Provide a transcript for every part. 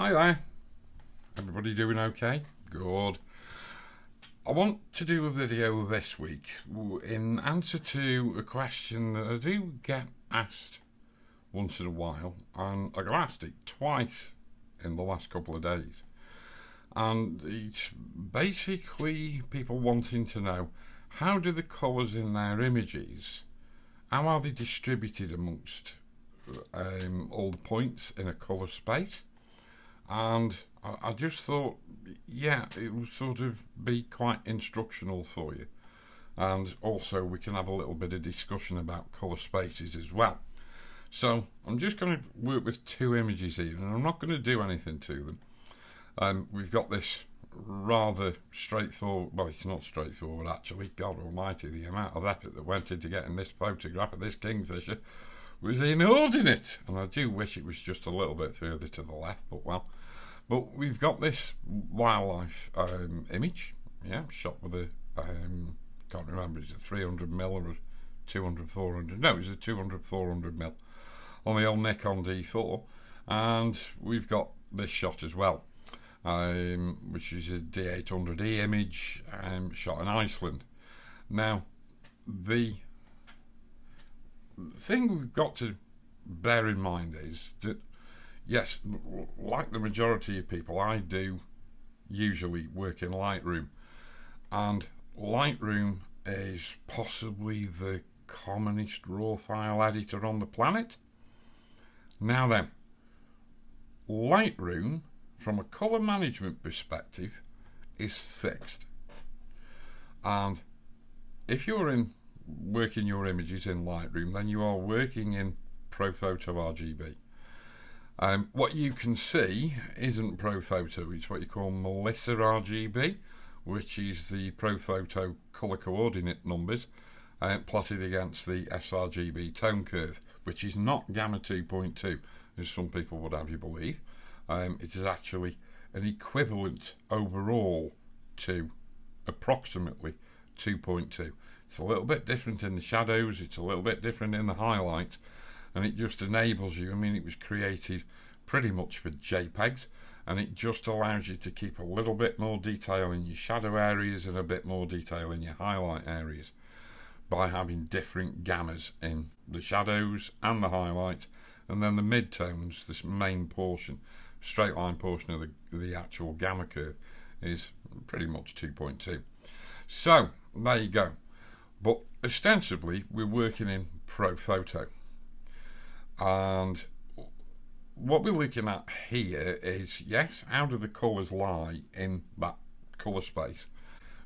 Hi there. Everybody doing okay? Good. I want to do a video this week in answer to a question that I do get asked once in a while, and I got asked it twice in the last couple of days. And it's basically people wanting to know, how do the colours in their images, how are they distributed amongst all the points in a Colourspace? And I just thought, yeah, it will sort of be quite instructional for you. And also we can have a little bit of discussion about colour spaces as well. So I'm just going to work with two images here, and I'm not going to do anything to them. We've got this rather straightforward, well, it's not straightforward actually, God almighty, the amount of effort that went into getting this photograph of this kingfisher was inordinate, and I do wish it was just a little bit further to the left, but well. But we've got this wildlife image, yeah, shot with a, can't remember, is it 300mm or 200, 400, no, it's a 200, 400mm on the old Nikon D4, and we've got this shot as well, which is a D800E image shot in Iceland. Now, the thing we've got to bear in mind is that, yes, like the majority of people, I do usually work in Lightroom, and Lightroom is possibly the commonest raw file editor on the planet. Now then, Lightroom, from a colour management perspective, is fixed, and if you're working your images in Lightroom, then you are working in ProPhoto RGB. What you can see isn't ProPhoto, it's what you call Melissa RGB, which is the ProPhoto colour coordinate numbers plotted against the sRGB tone curve, which is gamma 2.2, as some people would have you believe. It is actually an equivalent overall to approximately 2.2. It's a little bit different in the shadows, it's a little bit different in the highlights, and it just enables you, I mean, it was created pretty much for JPEGs, and it just allows you to keep a little bit more detail in your shadow areas and a bit more detail in your highlight areas by having different gammas in the shadows and the highlights, and then the midtones, this main portion, straight line portion of the actual gamma curve, is pretty much 2.2. So there you go. But ostensibly we're working in ProPhoto, and what we're looking at here is, yes, how do the colours lie in that colour space,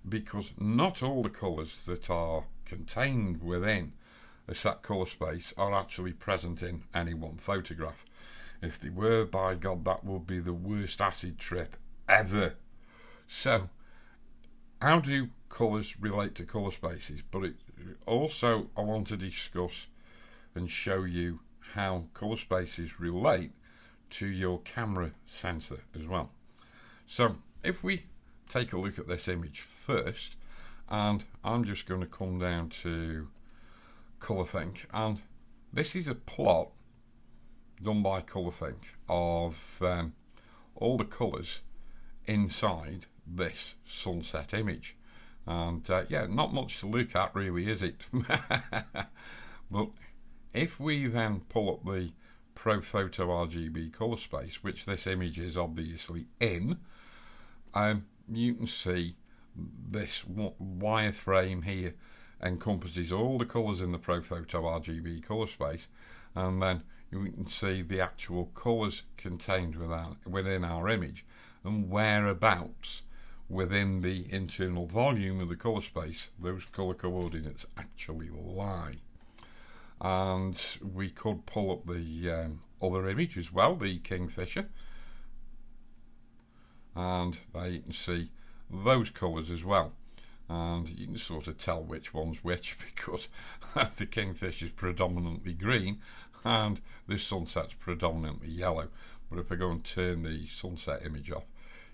because not all the colours that are contained within a set colour space are actually present in any one photograph. If they were, by God, that would be the worst acid trip ever. So how do colours relate to colour spaces? But also I want to discuss and show you how colour spaces relate to your camera sensor as well. So if we take a look at this image first, and I'm just going to come down to ColourThink, and this is a plot done by ColourThink of all the colours inside this sunset image, and yeah, not much to look at really, is it? But if we then pull up the ProPhoto RGB colour space, which this image is obviously in, you can see this wireframe here encompasses all the colours in the ProPhoto RGB colour space, and then you can see the actual colours contained within our image and whereabouts within the internal volume of the colour space those colour coordinates actually lie. And we could pull up the other image as well, the kingfisher, and there you can see those colours as well, and you can sort of tell which one's which because the kingfisher is predominantly green and the sunset's predominantly yellow. But if I go and turn the sunset image off,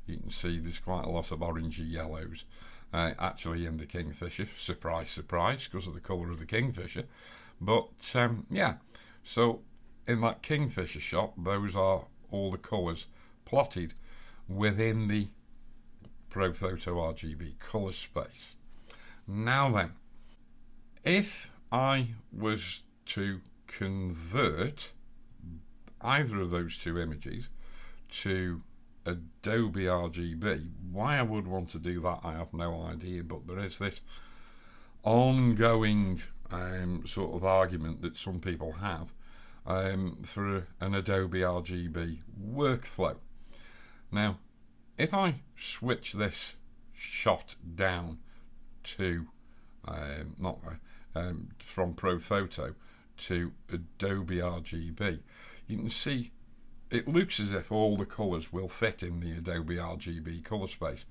you can see there's quite a lot of orangey yellows actually in the kingfisher. Surprise, surprise, because of the colour of the kingfisher. But yeah, so in that kingfisher shot, those are all the colours plotted within the ProPhoto RGB Colourspace. Now then, if I was to convert either of those two images to Adobe RGB, why I would want to do that I have no idea, but there is this ongoing sort of argument that some people have for an Adobe RGB workflow. Now, if I switch this shot down to from ProPhoto to Adobe RGB, you can see it looks as if all the colours will fit in the Adobe RGB Colourspace.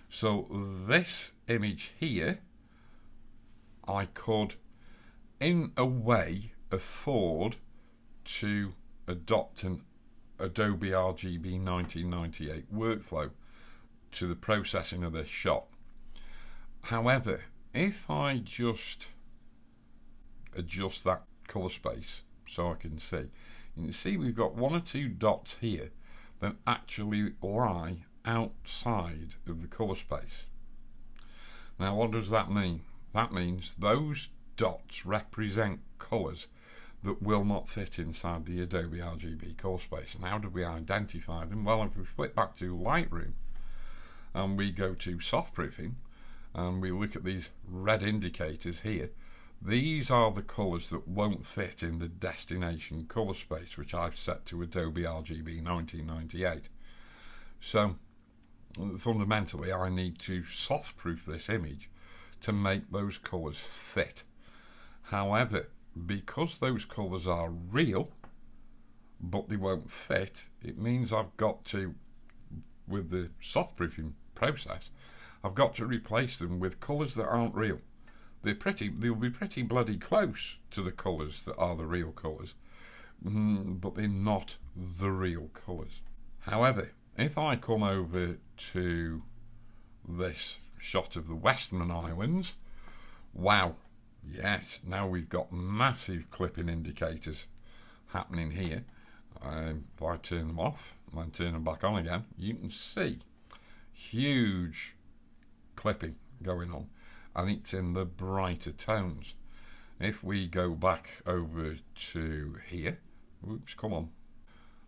So this image here, I could in a way afford to adopt an Adobe RGB 1998 workflow to the processing of this shot. However, if I just adjust that colour space so I can see, you can see we've got one or two dots here that actually lie outside of the colour space. Now what does that mean? That means those dots represent colours that will not fit inside the Adobe RGB Colourspace. And how do we identify them? Well, if we flip back to Lightroom and we go to soft proofing and we look at these red indicators here, these are the colours that won't fit in the destination colour space, which I've set to Adobe RGB 1998. So fundamentally I need to soft proof this image to make those colours fit. However, because those colours are real but they won't fit, it means I've got to, with the soft proofing process, I've got to replace them with colours that aren't real. They'll be pretty bloody close to the colours that are the real colours, but they're not the real colours. However, if I come over to this shot of the Western Islands, wow, yes, now we've got massive clipping indicators happening here. If I turn them off and then turn them back on again, you can see huge clipping going on, and it's in the brighter tones. If we go back over to here, oops, come on,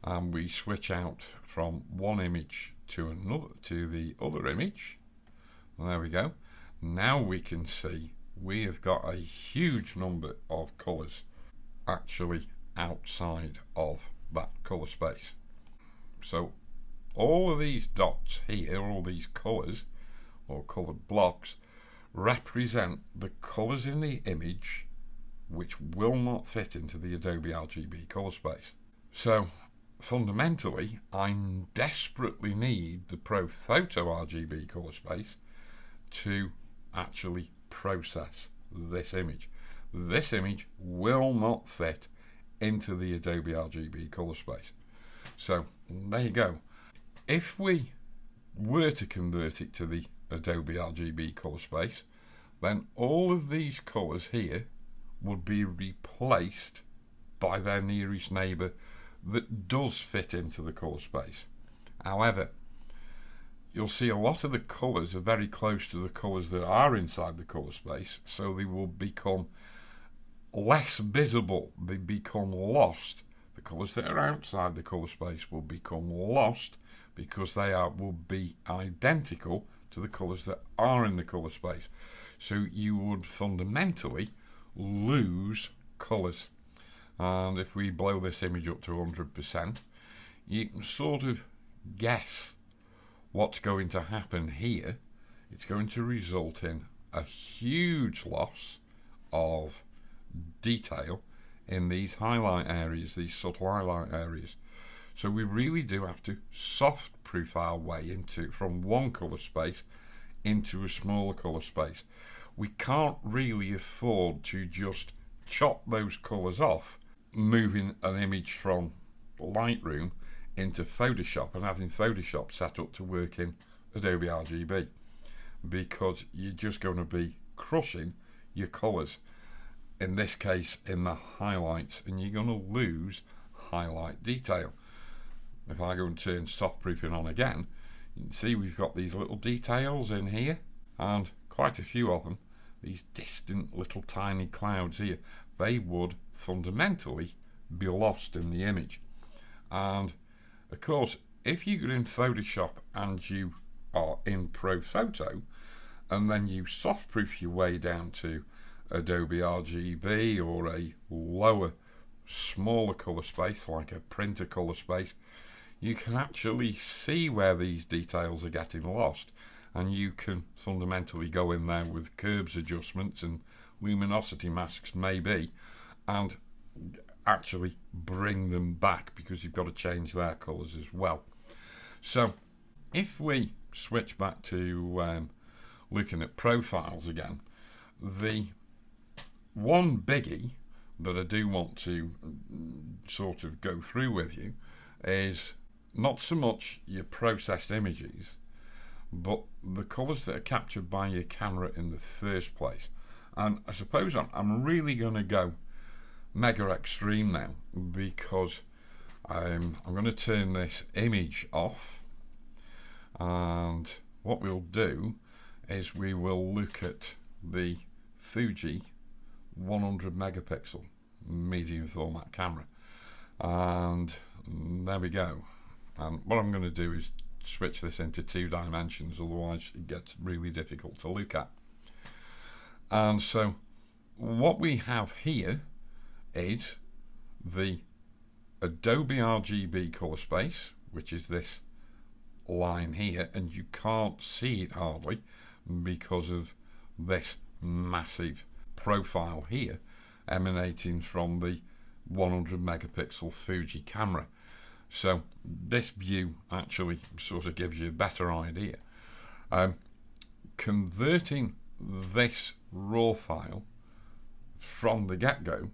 and we switch out from one image to another, to the other image, there we go. Now we can see we have got a huge number of colours actually outside of that colour space. So all of these dots here, all these colours or coloured blocks, represent the colours in the image which will not fit into the Adobe RGB colour space. So fundamentally I desperately need the ProPhoto RGB colour space to actually process this image. This image will not fit into the Adobe RGB colour space. So there you go. If we were to convert it to the Adobe RGB colour space, then all of these colours here would be replaced by their nearest neighbour that does fit into the colour space. However, you'll see a lot of the colours are very close to the colours that are inside the colour space, so they will become less visible, they become lost. The colours that are outside the colour space will become lost because they will be identical to the colours that are in the colour space. So you would fundamentally lose colours. And if we blow this image up to 100%, you can sort of guess what's going to happen here. It's going to result in a huge loss of detail in these highlight areas, these subtle highlight areas. So we really do have to soft proof our way into from one colour space into a smaller colour space. We can't really afford to just chop those colours off, moving an image from Lightroom into Photoshop and having Photoshop set up to work in Adobe RGB, because you're just going to be crushing your colours, in this case in the highlights, and you're going to lose highlight detail. if I go and turn soft proofing on again, you can see we've got these little details in here, and quite a few of them, these distant little tiny clouds here, they would fundamentally be lost in the image. And of course, if you're in Photoshop and you are in ProPhoto, and then you soft proof your way down to Adobe RGB or a lower, smaller Colourspace like a printer Colourspace, you can actually see where these details are getting lost, and you can fundamentally go in there with curves adjustments and luminosity masks maybe, and actually bring them back, because you've got to change their colours as well. So if we switch back to looking at profiles again, the one biggie that I do want to sort of go through with you is not so much your processed images, but the colours that are captured by your camera in the first place. And I suppose I'm really going to go mega extreme now, because I'm going to turn this image off, and what we'll do is we will look at the Fuji 100 megapixel medium format camera, and there we go. And what I'm going to do is switch this into 2 dimensions, otherwise it gets really difficult to look at. And so what we have here is the Adobe RGB Colourspace, which is this line here, and you can't see it hardly because of this massive profile here emanating from the 100 megapixel Fuji camera. So this view actually sort of gives you a better idea. Converting this raw file from the get-go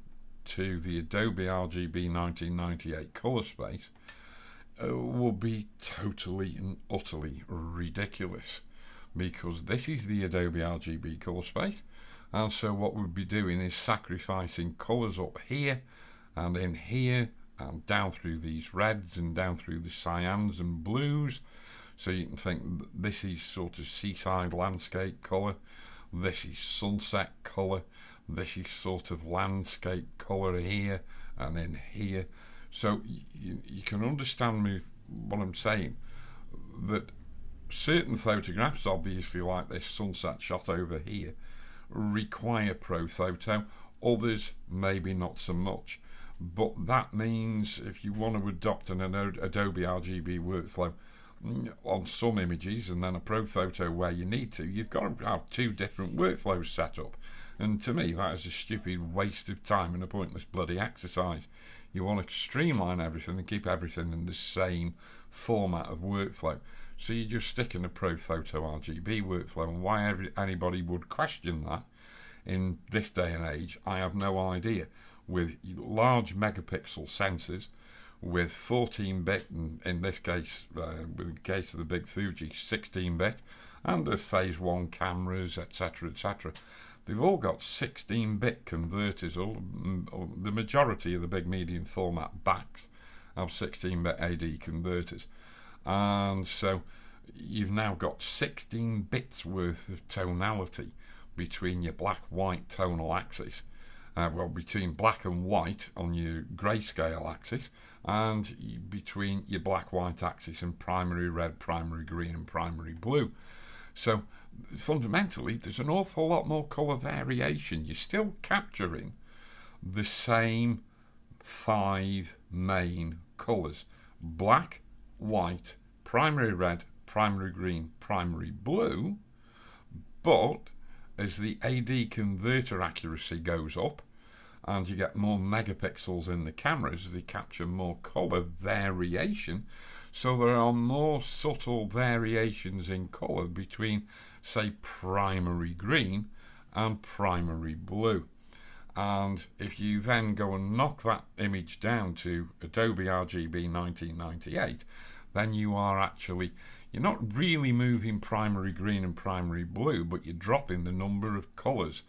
to the Adobe RGB 1998 Colourspace will be totally and utterly ridiculous, because this is the Adobe RGB Colourspace, and so what we'll be doing is sacrificing colours up here and in here and down through these reds and down through the cyans and blues. So you can think this is sort of seaside landscape colour, this is sunset colour, this is sort of landscape colour here and in here. So you can understand me what I'm saying, that certain photographs, obviously like this sunset shot over here, require ProPhoto, others maybe not so much. But that means if you want to adopt an Adobe RGB workflow on some images and then a ProPhoto where you need to, you've got to have 2 different workflows set up. And to me, that is a stupid waste of time and a pointless bloody exercise. You want to streamline everything and keep everything in the same format of workflow. So you just stick in a ProPhoto RGB workflow, and why anybody would question that in this day and age, I have no idea. With large megapixel sensors, with 14-bit, and in this case, with the case of the big Fuji, 16-bit, and the Phase 1 cameras, etc., etc., they've all got 16-bit converters. The majority of the big medium format backs have 16-bit AD converters, and so you've now got 16 bits worth of tonality between your black-white tonal axis. Between black and white on your grayscale axis, and between your black-white axis and primary red, primary green and primary blue. So fundamentally there's an awful lot more colour variation. You're still capturing the same 5 main colours: black, white, primary red, primary green, primary blue, but as the AD converter accuracy goes up and you get more megapixels in the cameras, they capture more colour variation. So there are more subtle variations in colour between, say, primary green and primary blue. And if you then go and knock that image down to Adobe RGB 1998, then you're not really moving primary green and primary blue, but you're dropping the number of colours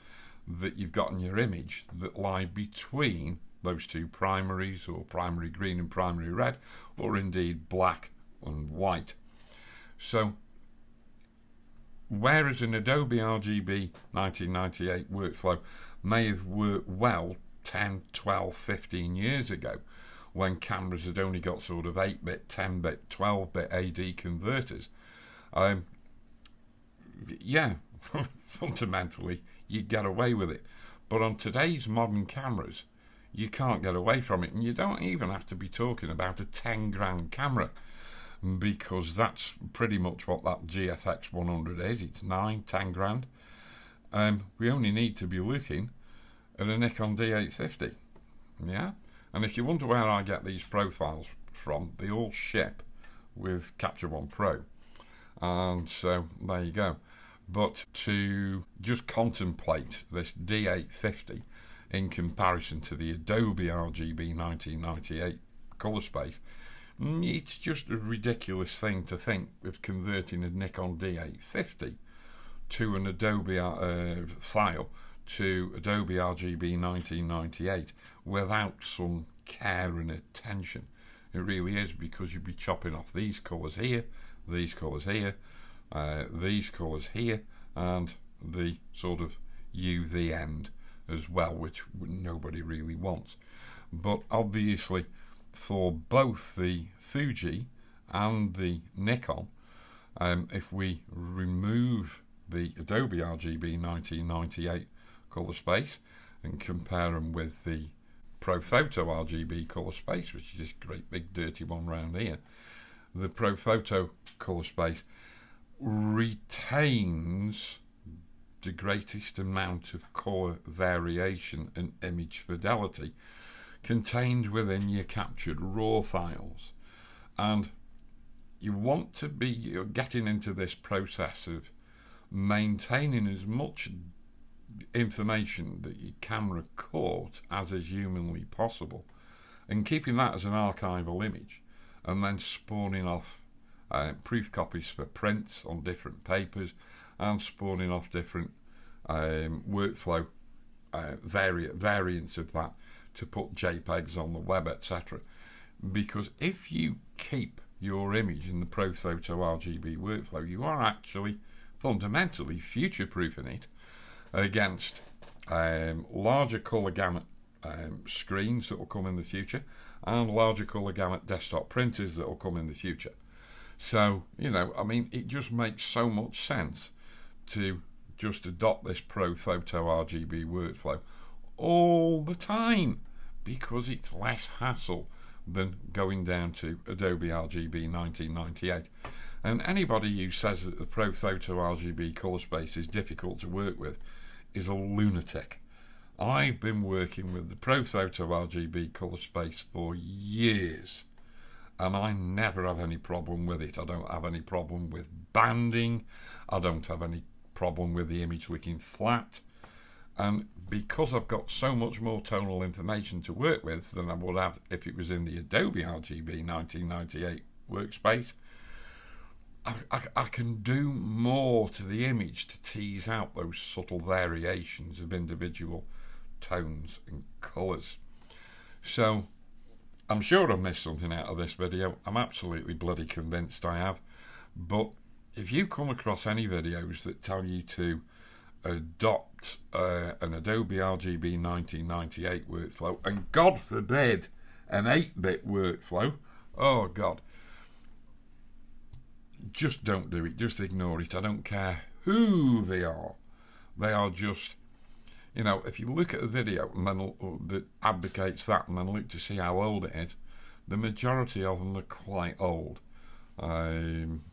that you've got in your image that lie between those two primaries, or primary green and primary red, or indeed black and white. So whereas an Adobe RGB 1998 workflow may have worked well 10, 12, 15 years ago, when cameras had only got sort of 8-bit, 10-bit, 12-bit AD converters, yeah, fundamentally you get away with it. But on today's modern cameras, you can't get away from it, and you don't even have to be talking about a 10 grand camera, because that's pretty much what that GFX 100 is. It's 9-10 grand. We only need to be looking at a Nikon D850. Yeah, and if you wonder where I get these profiles from, they all ship with Capture One Pro, and so there you go. But to just contemplate this D850 in comparison to the Adobe RGB 1998 Colourspace, it's just a ridiculous thing to think of converting a Nikon D850 to an Adobe file to Adobe RGB 1998 without some care and attention. It really is, because you'd be chopping off these colours here, these colours here, these colours here, and the sort of UV end as well, which nobody really wants. But obviously for both the Fuji and the Nikon, if we remove the Adobe RGB 1998 Colourspace and compare them with the ProPhoto RGB Colourspace, which is this great big dirty one round here, the ProPhoto Colourspace retains the greatest amount of colour variation and image fidelity contained within your captured raw files. And you want to be, you're getting into this process of maintaining as much information that your camera caught as is humanly possible, and keeping that as an archival image, and then spawning off proof copies for prints on different papers, and spawning off different workflow variants of that to put JPEGs on the web, etc. Because if you keep your image in the ProPhoto RGB workflow, you are actually fundamentally future-proofing it against larger colour gamut screens that will come in the future, and larger colour gamut desktop printers that will come in the future. So, you know, I mean, it just makes so much sense to just adopt this ProPhoto RGB workflow all the time, because it's less hassle than going down to Adobe RGB 1998. And anybody who says that the ProPhoto RGB Colourspace is difficult to work with is a lunatic. I've been working with the ProPhoto RGB Colourspace for years, and I never have any problem with it. I don't have any problem with banding. I don't have any problem with the image looking flat. And because I've got so much more tonal information to work with than I would have if it was in the Adobe RGB 1998 workspace, I can do more to the image to tease out those subtle variations of individual tones and colours. So I'm sure I've missed something out of this video. I'm absolutely bloody convinced I have. But if you come across any videos that tell you to adopt an Adobe RGB 1998 workflow, and God forbid an 8-bit workflow, oh God, just don't do it. Just ignore it. I don't care who they are. They are just, you know, if you look at a video and then that advocates that, and then look to see how old it is, the majority of them are quite old. I'm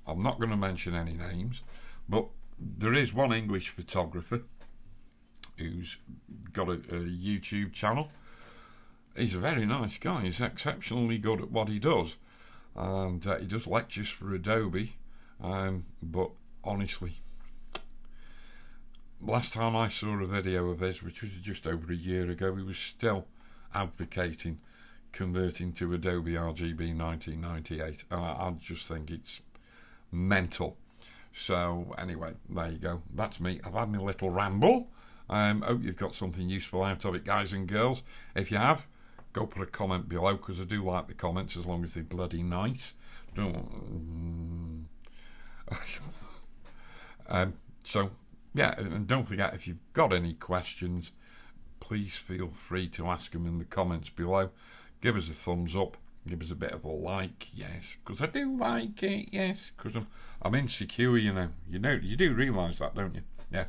not going to mention any names, but there is one English photographer who's got a YouTube channel. He's a very nice guy. He's exceptionally good at what he does, and he does lectures for Adobe. But honestly, last time I saw a video of his, which was just over a year ago, he was still advocating converting to Adobe RGB 1998, and I just think it's mental. So anyway, there you go. That's me. I've had my little ramble, Hope you've got something useful out of it, guys and girls. If you have, go put a comment below, because I do like the comments as long as they're bloody nice. So yeah, and don't forget, if you've got any questions, please feel free to ask them in the comments below. Give us a thumbs up, give us a bit of a like, yes, because I do like it, yes, because I'm insecure, you know. You do realise that, don't you? Yeah,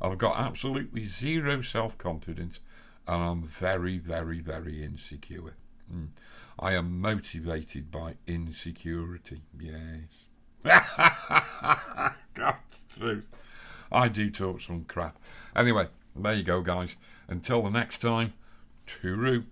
I've got absolutely zero self-confidence, and I'm very, very, very insecure. I am motivated by insecurity, yes. God's truth. I do talk some crap. Anyway, there you go, guys. Until the next time, tooroo.